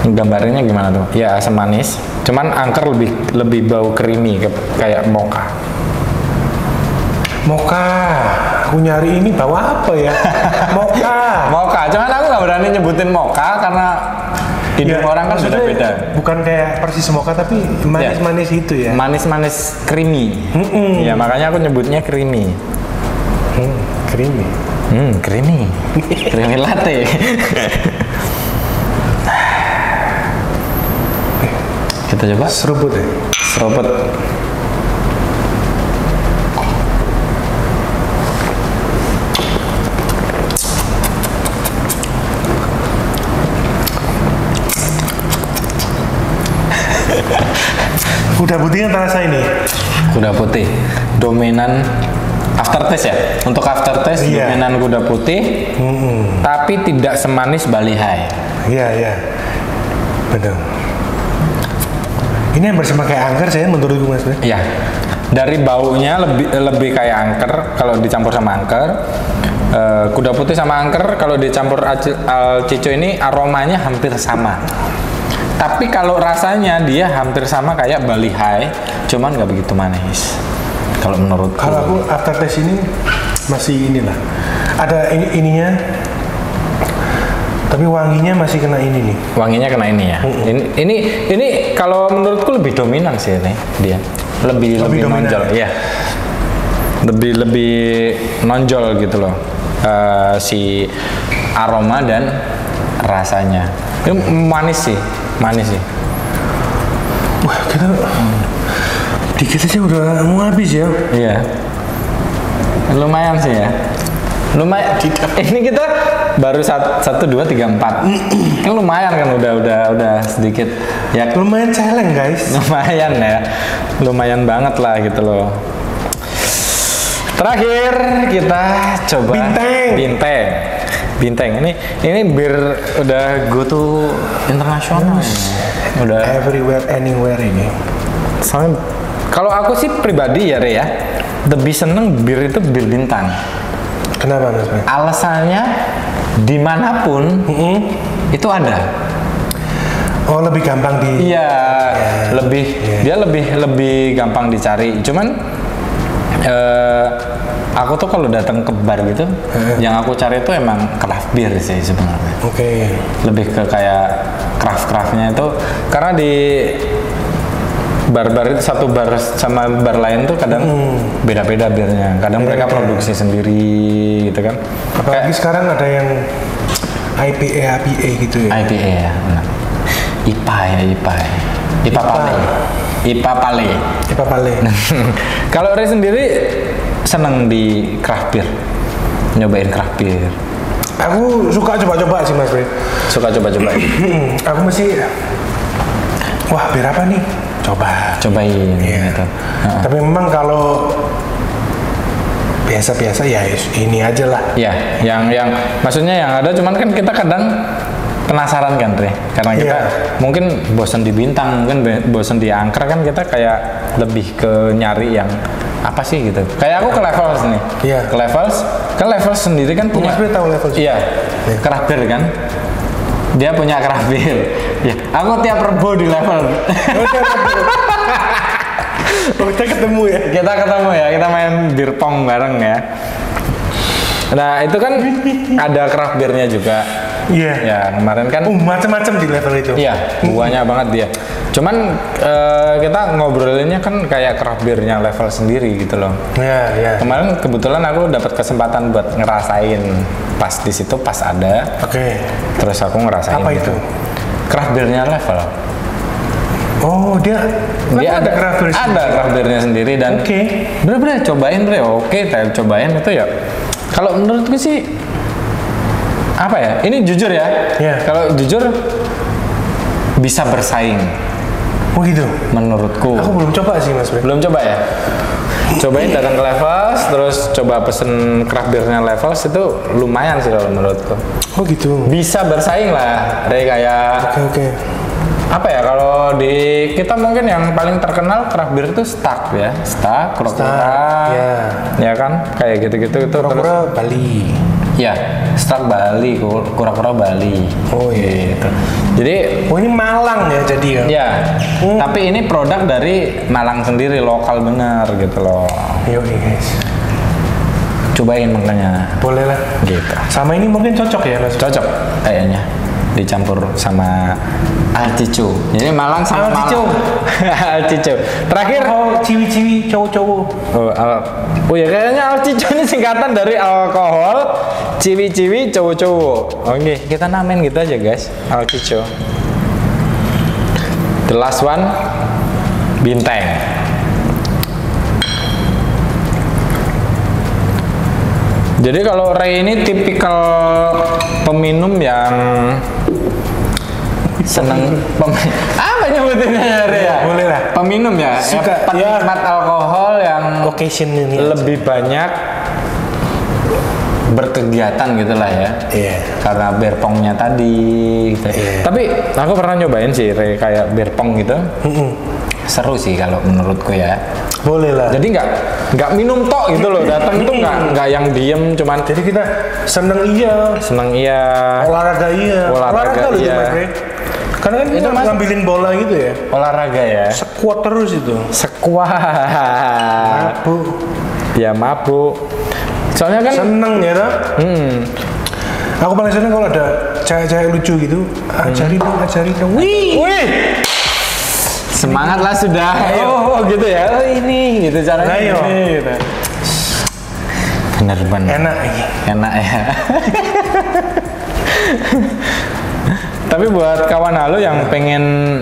Gambarnya gimana tuh? Ya asam manis. Cuman angker lebih bau creamy kayak mocha. Mocha. Aku nyari ini bau apa ya? Mocha. Mocha. Cuman aku nggak berani nyebutin mocha karena hidung orang kan beda-beda. Bukan kayak persis mocha tapi manis-manis itu ya. Manis-manis creamy. Ya makanya aku nyebutnya creamy. Creamy. Creamy. Creamy latte. Kita coba seruput ya. Seruput. Kuda putih yang terasa ini. Kuda putih dominan aftertaste ya. Untuk aftertaste dominan kuda putih, tapi tidak semanis Balihai. Iya. Betul. Ini yang bersama kayak angker saya menurutku Mas. Iya. Dari baunya lebih kayak angker kalau dicampur sama angker. Kuda putih sama angker kalau dicampur Alcico ini aromanya hampir sama. Tapi kalau rasanya dia hampir sama kayak Balihai, cuman nggak begitu manis. Kalau menurut kalau aku aftertaste ini masih inilah. Ada ininya. Tapi wanginya masih kena ini nih. Wanginya kena ini ya. Ini kalau menurutku lebih dominan sih ini dia. Lebih nonjol, ya. Lebih nonjol gitu loh. Si aroma dan rasanya. Ini manis sih. Wah, kita dikit aja udah mau habis ya. Iya. Lumayan sih ya. Lumayan. Ini kita baru 1, 2, 3, 4. Kan lumayan kan udah sedikit ya. Lumayan challenge guys. Lumayan ya. Lumayan banget lah gitu loh. Terakhir kita coba Binteng. Ini bir udah go to internasional. Udah everywhere anywhere ini. Soalnya kalau aku sih pribadi ya Re ya, lebih seneng bir itu bir bintang. Kenapa Mas? Alasannya dimanapun itu ada. Oh, lebih gampang di. Iya, dia lebih gampang dicari. Cuman Aku tuh kalau datang ke bar gitu, yang aku cari itu emang craft beer sih sebenarnya. Oke. Lebih ke kayak craftnya itu, karena di bar-bar itu satu bar sama bar lain tuh kadang beda-beda birnya. Kadang mereka produksi sendiri gitu kan. Apalagi sekarang ada yang IPA gitu ya. IPA ya. Nah. IPA Pale. Kalau Ray sendiri seneng di craft beer, nyobain craft beer. Aku suka coba-coba sih Mas Bre. Suka coba-coba. Aku mesti, wah bir apa nih? Cobain. Gitu. Tapi memang kalau biasa-biasa ya ini aja lah. Ya, yang maksudnya yang ada cuman kan kita kadang penasaran kan, Re? Karena kita mungkin bosan di Bintang, mungkin bosan di Angker kan kita kayak lebih ke nyari yang apa sih gitu. Kayak aku ke Levels nih. Iya. Ke Levels, kan Levels sendiri kan punya. Mas tahu Levels? Iya. Craft beer kan. Dia punya craft beer. Ya, aku tiap Rebo di Level. Kita ketemu ya. Kita main beer pong bareng ya. Nah, itu kan ada craft beer-nya juga. Iya. Ya, kemarin kan macam-macam di level itu. Iya, banyak banget dia. Cuman kita ngobrolinnya kan kayak craft beer-nya Level sendiri gitu loh. Iya. Kemarin kebetulan aku dapat kesempatan buat ngerasain pas di situ pas ada. Oke. Terus aku ngerasain. Apa gitu. itu? Craft beer-nya Level. Oh, dia ada craft beer. Ada craft beer-nya sendiri dan bener-bener cobain, Bre. Oke, saya cobain itu ya. Kalau menurutku sih apa ya? Ini jujur ya. Kalau jujur bisa bersaing. Oh gitu. Menurutku. Aku belum coba sih Mas Bre. Belum coba ya? Cobain datang ke Levels, terus coba pesen craft beer-nya Levels itu lumayan sih kalau menurutku. Oh gitu. Bisa bersaing lah, kayak. Oke. Apa ya kalau di kita mungkin yang paling terkenal craft beer itu Stark ya, Stark, Kura-Kura, ya kan, kayak gitu-gitu itu. Kura-Kura Bali. Ya, Stark Bali, Kura-Kura Bali. Oh iya. Gitu. Jadi, ini Malang ya jadi ya. Ya, tapi ini produk dari Malang sendiri, lokal bener gitu loh. Yo guys. Cobain makanya. Boleh lah. Gitu. Sama ini mungkin cocok ya Mas. Cocok kayaknya. Dicampur sama Altico. Jadi Malang sama Altico. Altico. Terakhir ciwi-ciwi cowok-cowok. Oh ya kayaknya Altico ini singkatan dari alkohol, ciwi-ciwi cowok-cowok. Oke, kita namain gitu aja guys. Altico. The last one Bintang. Jadi kalau Ray ini tipikal peminum yang seneng apa nyebutinnya Ray ya? Boleh lah. Peminum ya, suka penikmat alkohol yang occasion ini lebih banyak berkegiatan gitulah ya. Iya. Karena beer pongnya tadi gitu. Tapi aku pernah nyobain sih Ray kayak beer pong gitu. Seru sih kalau menurutku ya. Boleh lah. Jadi nggak minum tok gitu loh. Datang itu nggak yang diem cuman. Jadi kita seneng iya. Olahraga iya. Olahraga loh iya. Mas Bre. Karena kan itu ngambilin bola gitu ya. Olahraga ya. Squat terus itu. Squat. Mabuk. Ya mabuk. Soalnya kan seneng ya tak? Aku paling seneng kalau ada cewek-cewek lucu gitu. Ajarin dong. Wih. Semangat lah sudah. Oh gitu ya. Oh ini gitu caranya. Ini gitu. Bener. Enak ya. Tapi buat kawan halo yang pengen,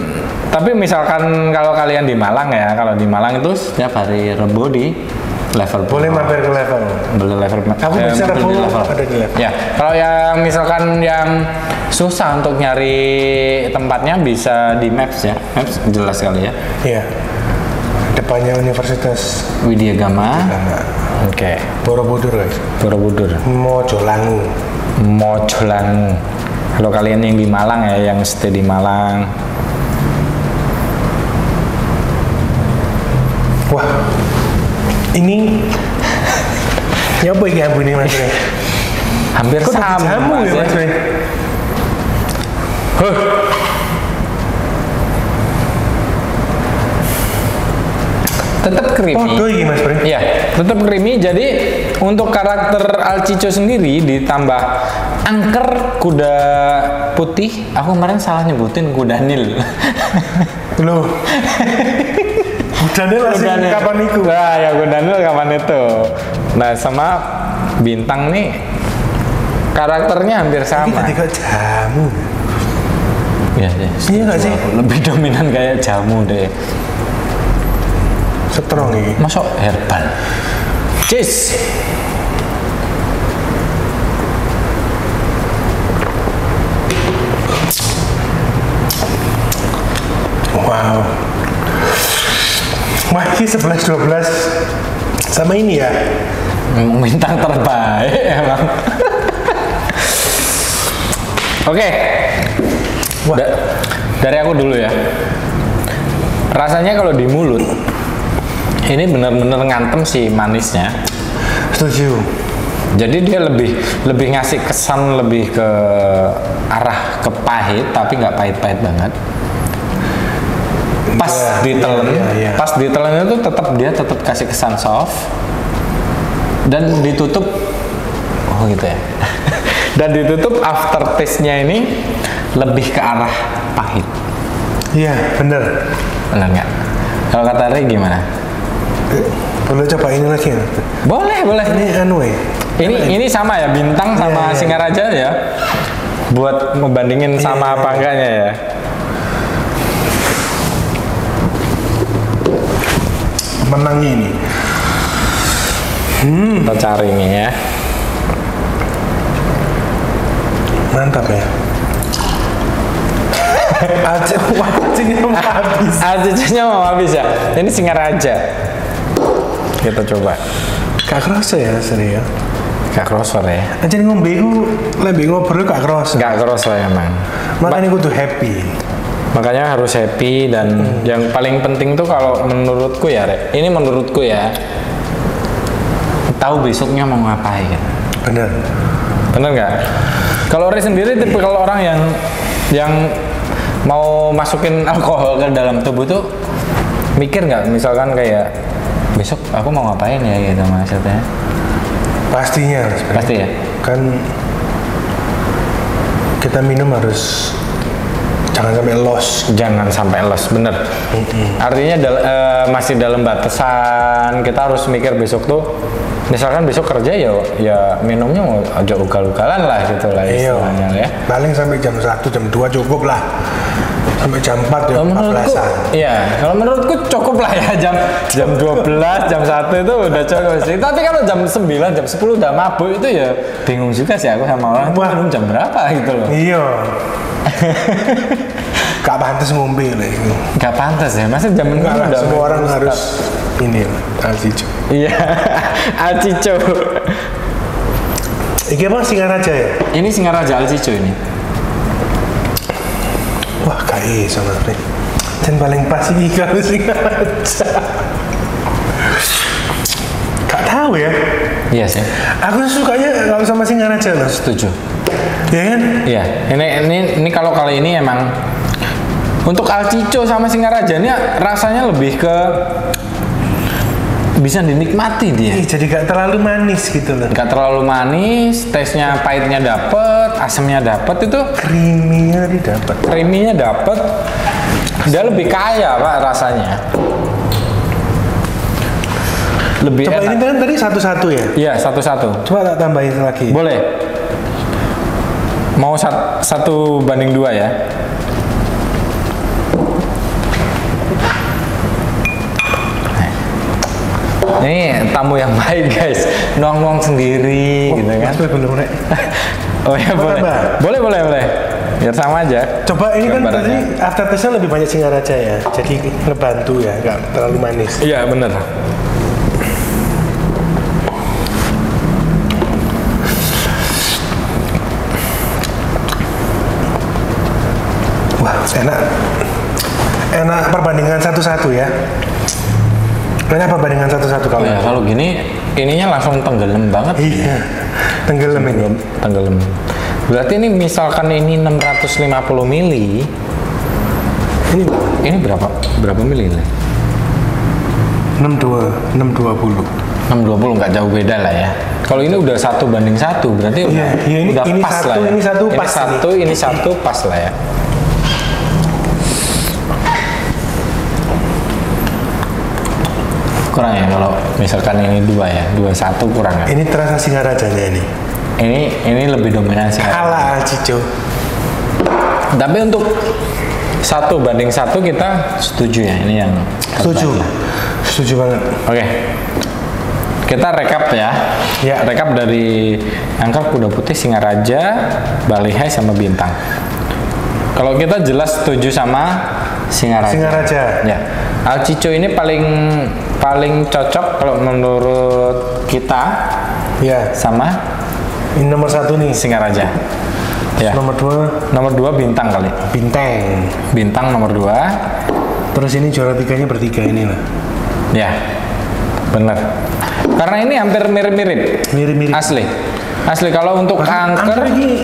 tapi misalkan kalau kalian di Malang ya, kalau di Malang itu setiap hari Rebo di Level. Boleh mampir ke Level. Boleh Level. Aku bisa Rebo ada di Level. Ya, kalau yang misalkan yang susah untuk nyari tempatnya bisa di Maps ya. Maps jelas sekali ya. Iya. Depannya Universitas Widya Gama. Oke. Borobudur guys. Borobudur. Mojolangu. Kalau kalian yang di Malang ya, yang stay di Malang. Wah, ini apa ini abu ini Mas Bre? Hampir sama jamu ya Mas Bre? Tetap creamy. Podo ini Mas Bre? Iya, tetap creamy. Jadi untuk karakter Alcico sendiri ditambah angker kuda putih. Aku kemarin salah nyebutin kuda Nil. Loh. Kuda Nil kapan itu? Nah, ya kuda Nil kapan itu. Nah, sama Bintang nih karakternya hampir sama. Ini kayak jamu. Iya nggak sih? Lebih dominan kayak jamu deh. Strong ini. Masuk herbal. Cheers. Wow. Wah, ini 11-12 sama ini ya. Bintang terbaik emang. Oke. Dari aku dulu ya. Rasanya kalau di mulut ini benar-benar ngantem si manisnya. Setuju. Jadi dia lebih ngasih kesan lebih ke arah ke pahit, tapi nggak pahit-pahit banget. Pas ditelan itu tetap kasih kesan soft dan ditutup. Oh gitu ya. Dan ditutup aftertaste-nya ini lebih ke arah pahit. Iya, bener. Bener nggak? Kalau kata Ray gimana? Boleh coba ini lagi ya? Boleh. Ini anu ya? Ini sama ya, Bintang sama Singaraja ya? Buat ngebandingin sama apa enggaknya ya? Menangnya ini. Kita cari nih ya. Mantap ya. Alciconya mau habis. Alciconya mau habis ya. Ini Singaraja. Kita coba. Gak kerasa ya asli ya. Gak kerasa ya. Aja ngombe ku lebih ngobrol gak kerasa. Gak kerasa emang. Makanya aku tuh happy. Makanya harus happy dan yang paling penting tuh kalau menurutku ya, Rek. Ini menurutku ya. Tahu besoknya mau ngapain. Bener nggak? Kalau Ray sendiri tipe kalau orang yang mau masukin alkohol ke dalam tubuh tuh mikir nggak? Misalkan kayak besok aku mau ngapain ya gitu maksudnya? Pastinya. Pasti ya. Kan kita minum harus jangan sampai los, bener. Artinya masih dalam batasan. Kita harus mikir besok tuh. Misalkan besok kerja ya minumnya mau aja ugal-ugalan lah gitu lah istilahnya ya. Paling sampai jam 1, jam 2 cukup lah. Sampai jam 4 ya 14-an. Iya, kalau menurutku cukup lah ya jam 12, jam 1 itu udah cukup sih. Tapi kalau jam 9, jam 10 udah mabuk itu ya bingung juga sih aku sama orang tuh minum jam berapa gitu loh. Iya. Gak pantas ngombe lah itu. Gak pantas ya, masa zaman dulu udah semua orang harus ini Alcico. Iya, Alcico. Ini apa Singaraja ya? Ini Singaraja Alcico ini. Wah, kayak sama Ray. Dan paling pas ini kalau Singaraja. Gak tahu ya. Iya sih. Aku sukanya kalau sama Singaraja loh. Setuju. Ya kan? Iya. Ini kalau kali ini emang untuk Alcico sama Singaraja ini rasanya lebih ke bisa dinikmati dia. Jadi gak terlalu manis gitu loh. Gak terlalu manis, taste-nya pahitnya dapet, asamnya dapet itu. Creamy-nya dapet. Dia lebih kaya Pak rasanya. Lebih coba enak. Ini kan tadi satu-satu ya? Iya, satu-satu. Coba tak tambahin lagi. Boleh. Mau 1:2 ya? Ini tamu yang baik guys, nuang-nuang sendiri gitu kan. Belum Rek. Oh ya boleh. Biar sama aja. Coba ini kan tadi aftertaste-nya lebih banyak Singaraja ya, jadi ngebantu ya, nggak terlalu manis. Iya bener. Wah enak perbandingan 1:1 ya. Enak perbandingan 1:1 kalau. Ya kalau gini ininya langsung tenggelam banget. Iya. Tenggelam ini. Tenggelam. Berarti ini misalkan ini 650 mili. Ini berapa mili? 620. 620 nggak jauh beda lah ya. Kalau ini udah 1:1 berarti udah ini pas satu, lah ya. Ini satu pas. Ini satu pas lah ya. Kurang ya kalau misalkan ini 2 ya, 21 kurang ya. Ini terasa Singarajanya ini. Ini lebih dominan Singaraja. Kalah Cico. Tapi untuk 1:1 kita setuju ya, ini yang setuju banget. Oke. Kita rekap ya. Rekap dari Angker, Kuda Putih, Singaraja, Balihai sama Bintang. Kalau kita jelas setuju sama Singaraja. Ya. Alcico ini paling cocok kalau menurut kita. Ya. Sama ini nomor 1 nih Singaraja. Ya. Nomor 2 Bintang kali. Bintang nomor 2. Terus ini juara 3-nya bertiga ini lah. Ya. Benar. Karena ini hampir mirip-mirip. Asli kalau untuk Angker ini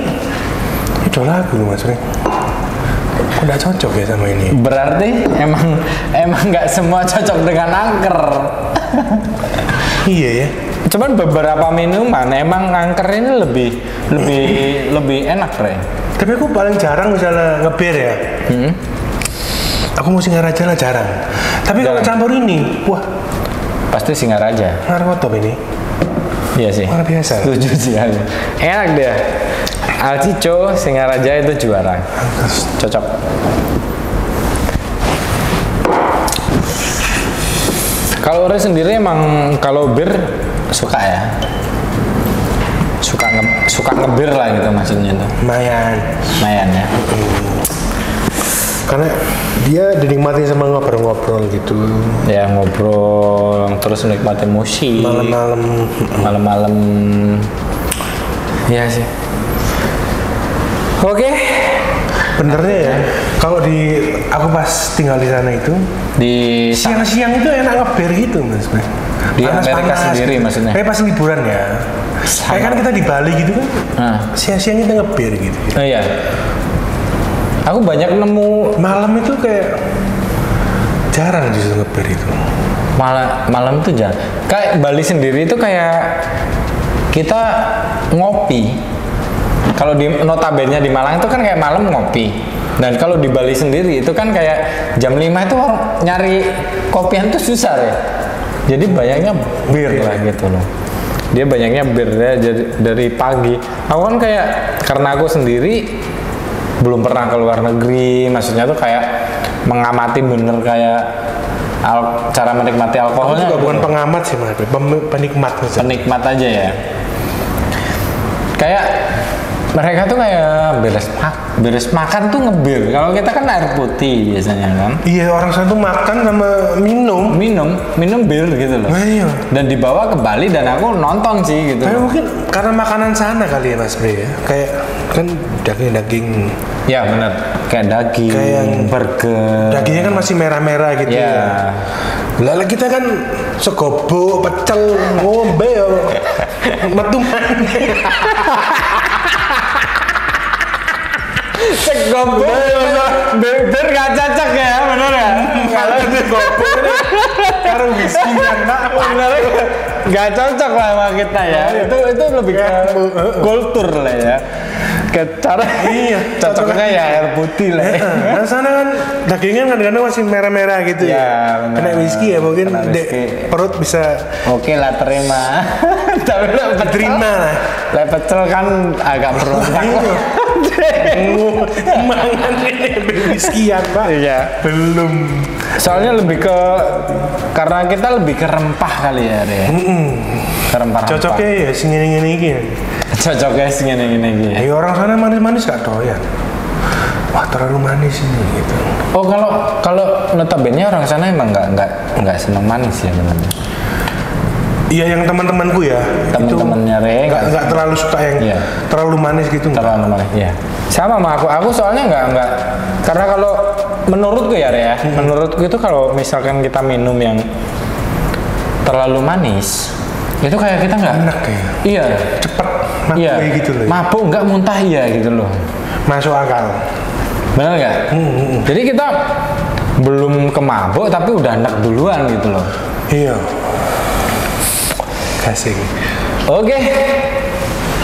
udah lagu loh Mas Rey. Udah cocok ya sama ini. Berarti emang nggak semua cocok dengan Angker. Iya ya. Cuman beberapa minuman emang Angker ini lebih enak, Re. Tapi aku paling jarang misalnya ngebir ya. Aku mau Singaraja lah jarang. Tapi kalau campur ini, wah. Pasti Singaraja. Top ini. Iya sih. Luar biasa. Setuju sih. Enak dia. Alcico, Singaraja itu juara. Cocok. Kalau Ore sendiri emang kalau bir suka ya? Suka ngebir lah gitu maksudnya tuh. Lumayan ya. Karena dia dinikmati sama ngobrol-ngobrol gitu. Ya ngobrol, terus nikmatin musik. Malam-malam. Iya sih. Oke. Benernya ya. Kalau aku pas tinggal di sana itu, di siang-siang itu enak ngebir gitu Mas. Di Amerika sendiri gitu. Maksudnya. Kayak pas liburan ya. Kayak kan kita di Bali gitu kan. Siang-siang kita ngebir gitu. Oh iya. Aku banyak nemu malam itu kayak jarang justru ngebir itu. Malam itu jarang. Kayak Bali sendiri itu kayak kita ngopi. Kalau di notabene di Malang itu kan kayak malam ngopi. Dan kalau di Bali sendiri itu kan kayak jam 5 itu orang nyari kopian tuh susah ya. Jadi banyaknya bir lah gitu loh. Dia banyaknya bir ya dari pagi. Aku kan kayak karena aku sendiri belum pernah ke luar negeri, maksudnya tuh kayak mengamati bener kayak cara menikmati alkoholnya. Aku juga bukan pengamat sih Mas, penikmat aja ya. Kayak mereka tuh kayak beres makan tuh ngebir. Kalau kita kan air putih biasanya kan. Iya, orang sana tuh makan sama minum bir gitu loh. Iya. Dan dibawa ke Bali dan aku nonton sih gitu. Tapi mungkin karena makanan sana kali ya Mas Bre ya. Kayak kan daging. Ya benar. Kayak daging, kayak burger. Dagingnya kan masih merah-merah gitu ya. Lalu kita kan segobo, pecel, ngombe ya. Metu segobo bener gak cocok ya, bener ya? Kalau segobo karena whisky yang bener gak cocok lah sama kita ya. Itu lebih ke kultur lah ya. Ke cara cocoknya ya air putih lah ya. Nah sana kan dagingnya kadang-kadang masih merah-merah gitu ya. Kena whisky ya mungkin perut bisa. Oke lah terima. Tapi terima lah. Pecel kan agak berontak. Mangan whiskyan Pak. Iya. Belum. Soalnya lebih ke karena kita lebih ke rempah kali ya, Re. Ke rempah. Cocoknya ya sing-ngene iki. Cocoknya sing-ngene. Ya orang sana manis-manis gak doyan. Wah, terlalu manis ini gitu. Oh, kalau notabene orang sana emang enggak senang manis ya benar. Iya, yang teman-temanku ya. Teman-temannya Re nggak terlalu suka yang terlalu manis gitu. Terlalu manis, iya. Sama aku. Aku soalnya nggak karena kalau menurutku ya Re ya, menurutku itu kalau misalkan kita minum yang terlalu manis, itu kayak kita nggak enak ya. Iya. Cepet mabuk gitu loh. Mabuk nggak muntah ya gitu loh. Masuk akal. Benar nggak? Jadi kita belum kemabuk tapi udah enak duluan gitu loh. Iya. Asik. Oke.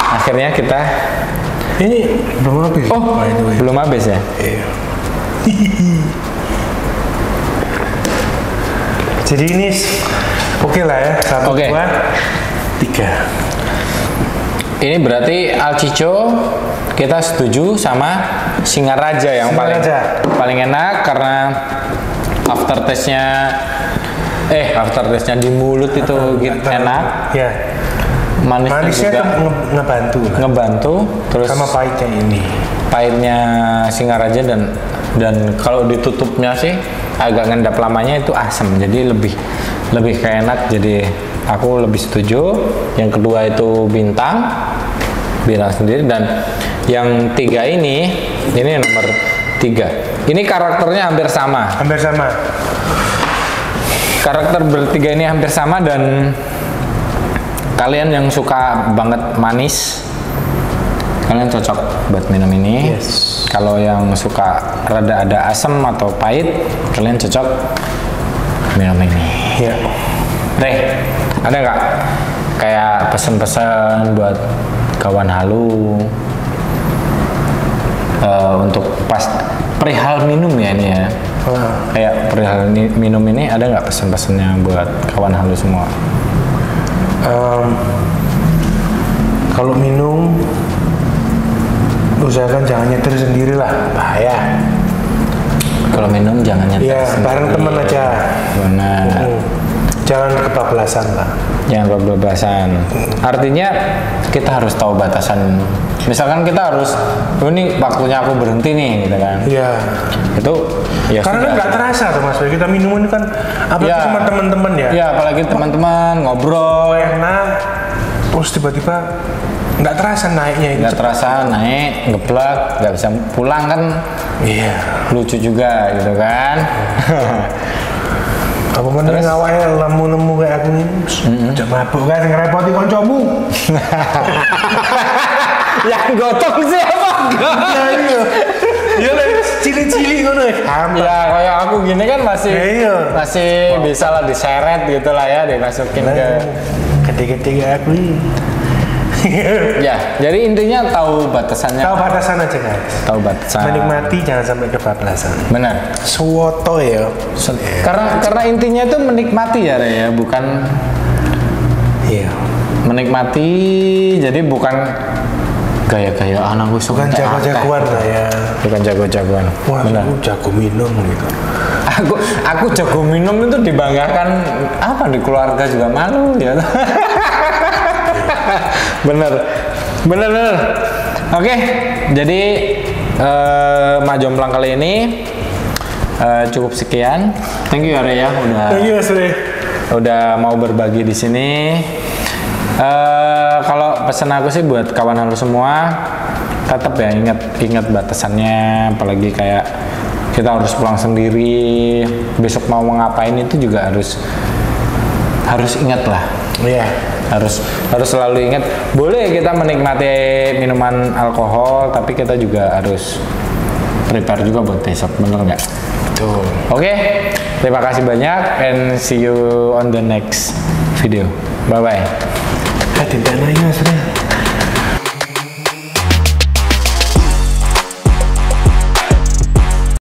Akhirnya kita ini belum habis. Oh, belum habis ya? Iya. Jadi ini oke lah ya, 1, 2, 3. Ini berarti Alcico kita setuju sama Singaraja yang paling enak karena aftertaste-nya di mulut itu enak. Ya. Manisnya juga ngebantu terus sama pahitnya ini. Pahitnya Singaraja dan kalau ditutupnya sih agak ngendap lamanya itu asam, jadi lebih kayak enak, jadi aku lebih setuju. Yang kedua itu bintang sendiri, dan yang 3 ini nomor 3. Ini karakternya hampir sama. Karakter bertiga ini hampir sama, dan kalian yang suka banget manis, kalian cocok buat minum ini. Yes. Kalau yang suka rada ada asam atau pahit, kalian cocok minum ini. Ya. Reh, ada nggak kayak pesan-pesan buat kawan halu untuk pas perihal minum ya ini ya? Kayak perihal minum ini ada nggak pesan-pesannya buat kawan halu semua? Kalau minum usahakan jangan nyetir sendiri lah, bahaya. Kalau minum jangan nyetir sendiri. Bareng teman aja. Benar. Jangan kebablasan lah. Jangan kebablasan. Artinya kita harus tahu batasan. Misalkan kita harus, ini waktunya aku berhenti nih, gitu kan? Iya. Itu ya. Karena kan nggak terasa tuh Mas, kita minum ini kan apalagi sama teman-teman ya. Iya, apalagi teman-teman ngobrol enak. Terus tiba-tiba nggak terasa naiknya ini. Nggak terasa naik, ngeblak, nggak bisa pulang kan? Iya. Lucu juga gitu kan? Apa mending awalnya nemu kayak aku ini, udah mabuk kan ngerepoti koncomu. Yang gotong siapa? Iya lah, cili-cili ngono ya. Ya kayak aku gini kan masih bisa lah diseret gitu lah ya, dimasukin ke gede-gede kayak aku ini. Ya, jadi intinya tahu batasannya. Tahu batasan aja guys. Tahu batasan. Menikmati jangan sampai kebablasan. Benar. Suwoto ya. Karena intinya itu menikmati ya, Re, ya, bukan. Iya. Menikmati, jadi bukan gaya-gayaan aku suka. Bukan jago-jagoan lah ya. Bukan jago-jagoan. Wah, aku jago minum gitu. Aku jago minum itu dibanggakan apa di keluarga juga malu ya. bener. Oke, jadi Mak Jomplang kali ini cukup sekian. Thank you ya Re ya, udah mau berbagi di sini. Kalau pesan aku sih buat kawan halu semua, tetap ya ingat batasannya, apalagi kayak kita harus pulang sendiri, besok mau ngapain itu juga harus ingat lah. Iya. Harus selalu ingat. Boleh kita menikmati minuman alkohol, tapi kita juga harus prepare juga buat besok, bener nggak? Betul. Oke, terima kasih banyak and see you on the next video. Bye bye. Hati-hati aja,